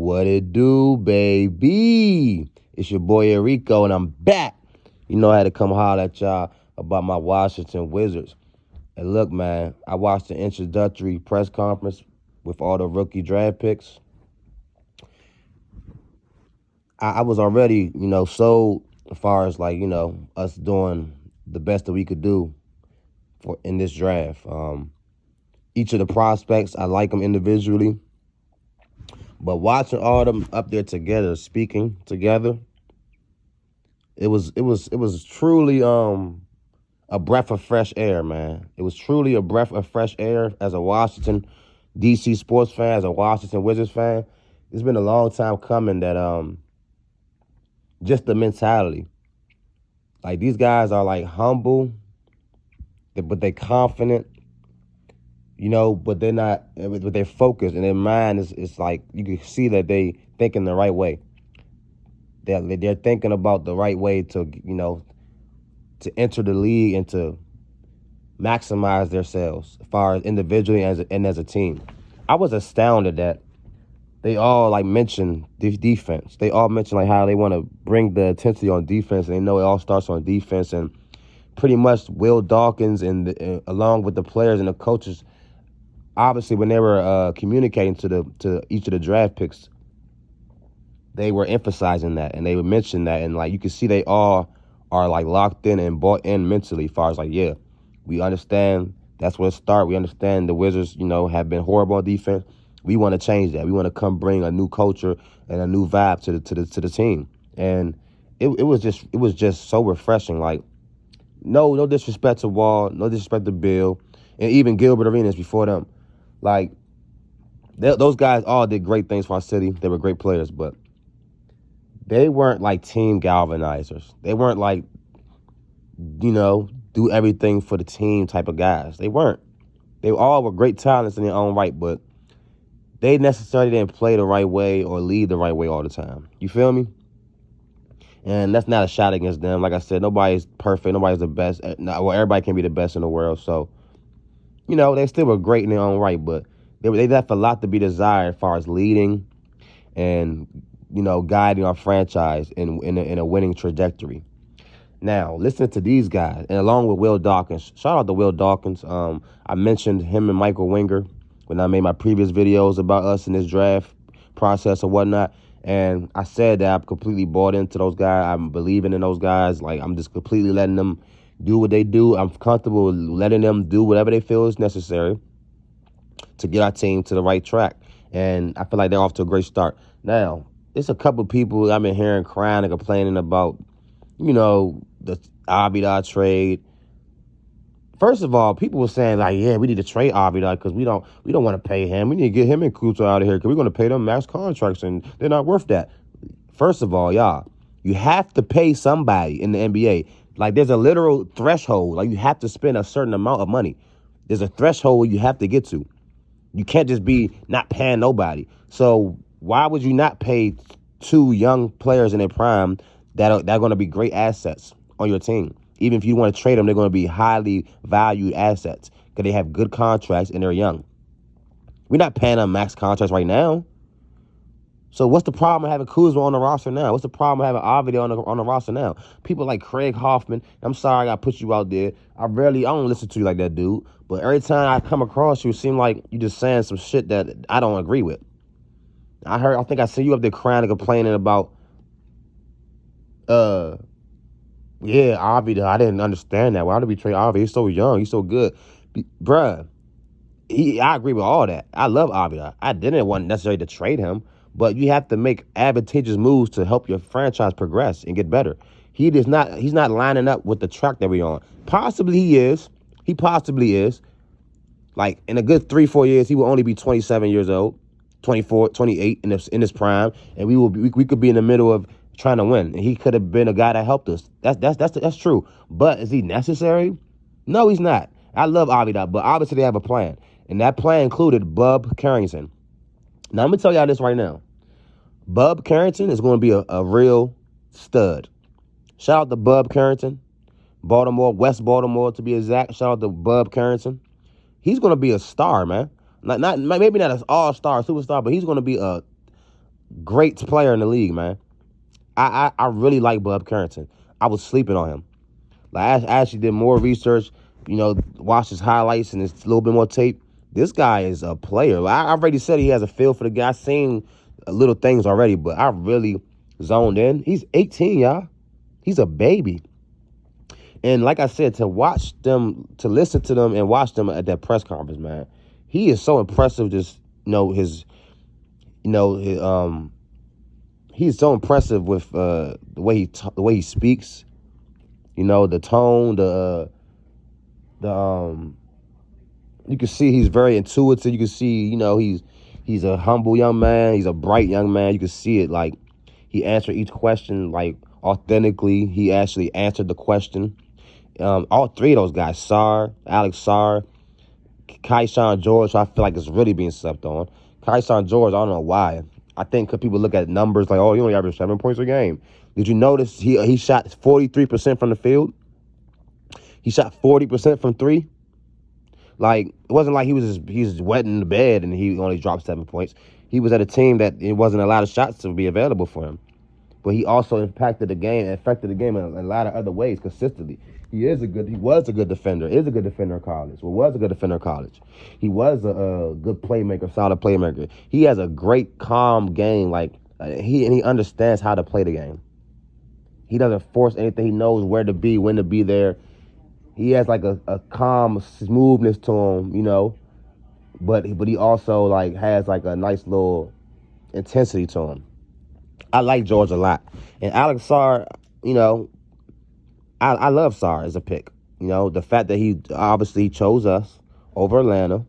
What it do, baby? It's your boy Enrico, and I'm back. You know I had to come holler at y'all about my Washington Wizards. And look, man, I watched the introductory press conference with all the rookie draft picks. I was already, sold as far as us doing the best that we could do for in this draft. Each of the prospects, I like them individually. But watching all of them up there together, speaking together, it was truly a breath of fresh air, man. It was truly a breath of fresh air as a Washington DC sports fan, as a Washington Wizards fan. It's been a long time coming that just the mentality. Like these guys are like humble, but they confident, but they're not, but they're focused and their mind is like, you can see that they think in the right way. They're thinking about the right way to, to enter the league and to maximize themselves as far as individually and as a team. I was astounded that they all mentioned the defense. They all mentioned how they want to bring the intensity on defense, and they know it all starts on defense. And pretty much Will Dawkins and along with the players and the coaches, obviously when they were communicating to each of the draft picks, they were emphasizing that and they would mention that, and you can see they all are locked in and bought in mentally as far as we understand that's where it starts. We understand the Wizards, have been horrible on defense. We want to change that. We want to come bring a new culture and a new vibe to the team. And it was just so refreshing. No disrespect to Wall, no disrespect to Bill, and even Gilbert Arenas before them. Those guys all did great things for our city. They were great players, but they weren't team galvanizers. They weren't do everything for the team type of guys. They weren't. They all were great talents in their own right, but they necessarily didn't play the right way or lead the right way all the time. You feel me? And that's not a shot against them. Like I said, nobody's perfect. Nobody's the best. Well, everybody can be the best in the world. So, they still were great in their own right, but they left a lot to be desired as far as leading and, guiding our franchise in a winning trajectory. Now, listening to these guys, and along with Will Dawkins, shout out to Will Dawkins. I mentioned him and Michael Winger when I made my previous videos about us in this draft process or whatnot. And I said that I'm completely bought into those guys. I'm believing in those guys. I'm just completely letting them do what they do. I'm comfortable with letting them do whatever they feel is necessary to get our team to the right track. And I feel like they're off to a great start. Now, there's a couple people I've been hearing crying and complaining about, the Abidal trade. First of all, people were saying yeah, we need to trade Abidal because we don't want to pay him. We need to get him and Kuta out of here because we're going to pay them max contracts and they're not worth that. First of all, y'all, you have to pay somebody in the NBA. There's a literal threshold. You have to spend a certain amount of money. There's a threshold you have to get to. You can't just be not paying nobody. So why would you not pay two young players in their prime that are going to be great assets on your team? Even if you want to trade them, they're going to be highly valued assets because they have good contracts and they're young. We're not paying them max contracts right now. So what's the problem of having Kuzma on the roster now? What's the problem of having Avdija on the roster now? People like Craig Hoffman, I'm sorry I put you out there. I don't listen to you like that, dude. But every time I come across you, it seems like you just saying some shit that I don't agree with. I think I see you up there crying and complaining about, yeah, Avdija. I didn't understand that. Why did we trade Avdija? He's so young. He's so good. Bruh, I agree with all that. I love Avdija. I didn't want necessarily to trade him, but you have to make advantageous moves to help your franchise progress and get better. He's not lining up with the track that we're on. Possibly he is. He possibly is. In a good 3-4 years, he will only be 27 years old, 24, 28 in his prime, and we could be in the middle of trying to win. And he could have been a guy that helped us. That's true. But is he necessary? No, he's not. I love Avdija, but obviously they have a plan. And that plan included Bub Carrington. Now, I'm going to tell y'all this right now. Bub Carrington is going to be a real stud. Shout out to Bub Carrington. Baltimore, West Baltimore to be exact. Shout out to Bub Carrington. He's going to be a star, man. Maybe not an all-star, superstar, but he's going to be Great player in the league, man. I really like Bub Carrington. I was sleeping on him. Like I actually did more research, watched his highlights and his little bit more tape. This guy is a player. I already said he has a feel for the guy. I seen little things already, but I really zoned in. He's 18, y'all. He's a baby. And like I said, to watch them, to listen to them and watch them at that press conference, man, he is so impressive. Just, he's so impressive with the way he speaks. The tone, you can see he's very intuitive. You can see, he's a humble young man. He's a bright young man. You can see it. Like, he answered each question like authentically. He actually answered the question. All three of those guys, Alex Sarr, Kayshawn George, I feel like it's really being slept on. Kayshawn George, I don't know why. I think because people look at numbers like, oh, he only averaged 7 points a game. Did you notice he shot 43% from the field? He shot 40% from three. Like, it wasn't like he was wetting the bed and he only dropped 7 points. He was at a team that it wasn't a lot of shots to be available for him. But he also affected the game in a lot of other ways consistently. He was a good defender, is a good defender in college. Well, was a good defender in college. He was a good playmaker, solid playmaker. He has a great, calm game. Like, he understands how to play the game. He doesn't force anything. He knows where to be, when to be there. He has like a calm smoothness to him, but he also like has like a nice little intensity to him. I like George a lot. And Alex Sarr, I love Sarr as a pick. The fact that he obviously chose us over Atlanta.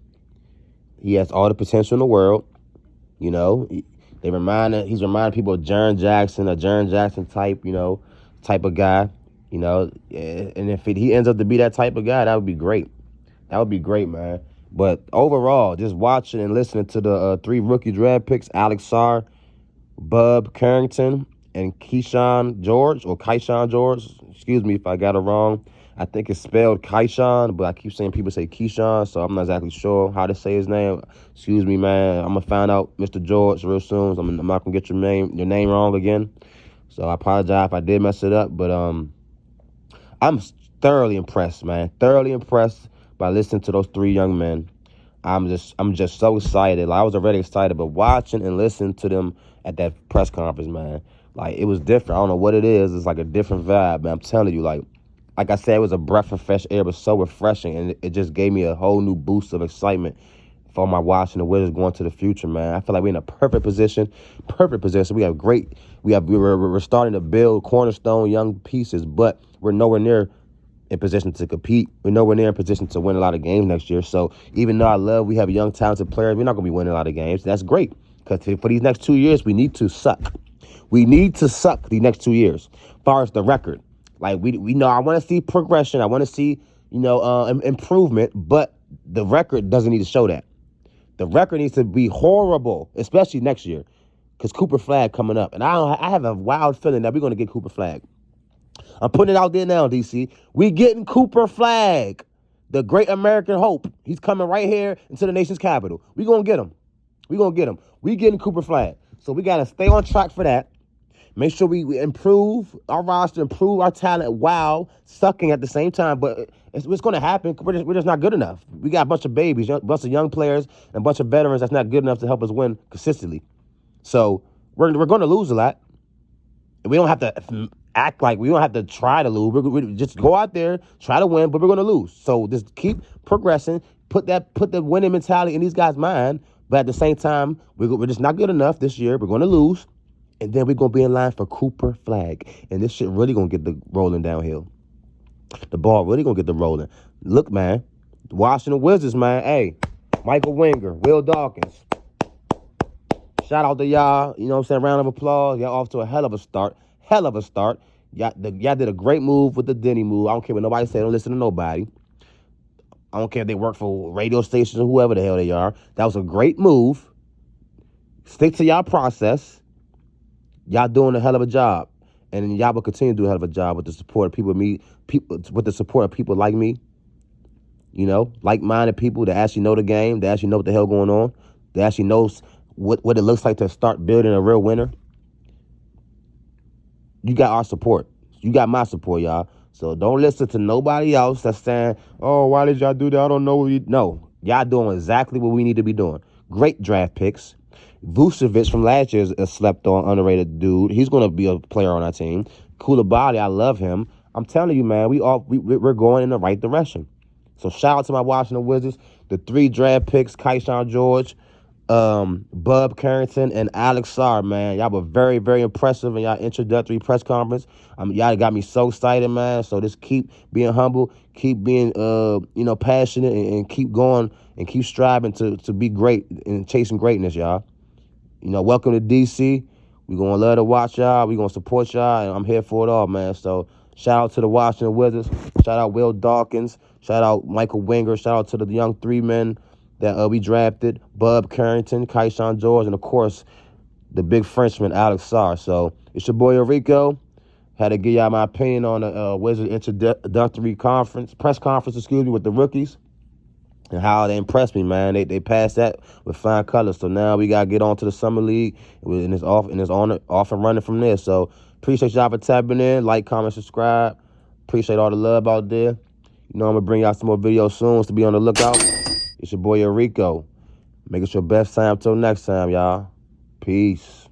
He has all the potential in the world. He's reminding people of Jaren Jackson, a Jaren Jackson type, type of guy. And if he ends up to be that type of guy, that would be great. That would be great, man. But overall, just watching and listening to the 3 rookie draft picks, Alex Sarr, Bub Carrington, and Kayshawn George, excuse me if I got it wrong. I think it's spelled Kayshawn, but I keep saying people say Keyshawn, so I'm not exactly sure how to say his name. Excuse me, man. I'm going to find out Mr. George real soon. So I'm not going to get your name wrong again. So I apologize if I did mess it up, but I'm thoroughly impressed, man. Thoroughly impressed by listening to those 3 young men. I'm just so excited. Like, I was already excited, but watching and listening to them at that press conference, man, like, it was different. I don't know what it is. It's like a different vibe, man. I'm telling you, like I said, it was a breath of fresh air. It was so refreshing, and it just gave me a whole new boost of excitement for my Washington Wizards going to the future, man. I feel like we're in a perfect position. We're starting to build cornerstone young pieces, but we're nowhere near in position to compete. We're nowhere near in position to win a lot of games next year. So even though we have young, talented players, we're not going to be winning a lot of games. That's great, because for these next 2 years, we need to suck. We need to suck the next 2 years. As far as the record, like we know, I want to see progression. I want to see improvement, but the record doesn't need to show that. The record needs to be horrible, especially next year, because Cooper Flag coming up, and I have a wild feeling that we're going to get Cooper Flag. I'm putting it out there now, DC. We getting Cooper Flag, the great American hope. He's coming right here into the nation's capital. We gonna get him. We getting Cooper Flag. So we gotta stay on track for that. Make sure we improve our roster, improve our talent while sucking at the same time. But it's going to happen. We're just not good enough. We got a bunch of babies, a bunch of young players, and a bunch of veterans that's not good enough to help us win consistently. So we're going to lose a lot. We don't have to act like we don't have to try to lose. We just go out there, try to win, but we're going to lose. So just keep progressing. Put the winning mentality in these guys' mind. But at the same time, we're just not good enough this year. We're going to lose. And then we're going to be in line for Cooper Flag. And this shit really going to get the rolling downhill. The ball really going to get the rolling. Look, man, Washington Wizards, man. Hey, Michael Winger, Will Dawkins. Shout out to y'all. You know what I'm saying? Round of applause. Y'all off to a hell of a start. Y'all did a great move with the Denny move. I don't care what nobody say. Don't listen to nobody. I don't care if they work for radio stations or whoever the hell they are. That was a great move. Stick to y'all process. Y'all doing a hell of a job, and y'all will continue to do a hell of a job with the support of people like me. Like-minded people that actually know the game, that actually know what the hell going on, that actually knows what it looks like to start building a real winner, you got our support. You got my support, y'all. So don't listen to nobody else that's saying, oh, why did y'all do that? I don't know. No, y'all doing exactly what we need to be doing. Great draft picks. Vucevic from last year is a slept-on, underrated dude. He's going to be a player on our team. Koulibaly, I love him. I'm telling you, man, we're going in the right direction. So shout out to my Washington Wizards. The 3 draft picks, Keyshawn George, Bub Carrington, and Alex Sarr, man. Y'all were very, very impressive in y'all introductory press conference. Y'all got me so excited, man. So just keep being humble, keep being, passionate, and keep going and keep striving to be great and chasing greatness, y'all. Welcome to D.C. We're going to love to watch y'all. We're going to support y'all, and I'm here for it all, man. So shout out to the Washington Wizards. Shout out Will Dawkins. Shout out Michael Winger. Shout out to the young 3 men that we drafted, Bub Carrington, Keyshawn George, and, of course, the big Frenchman, Alex Sarr. So it's your boy, Enrico. Had to give y'all my opinion on the Wizards introductory press conference, with the rookies. And how they impressed me, man. They passed that with fine colors. So now we gotta get on to the summer league, and it's off and running from there. So appreciate y'all for tapping in. Like, comment, subscribe. Appreciate all the love out there. I'm gonna bring y'all some more videos soon, so be on the lookout. It's your boy Enrico. Make it your best time till next time, y'all. Peace.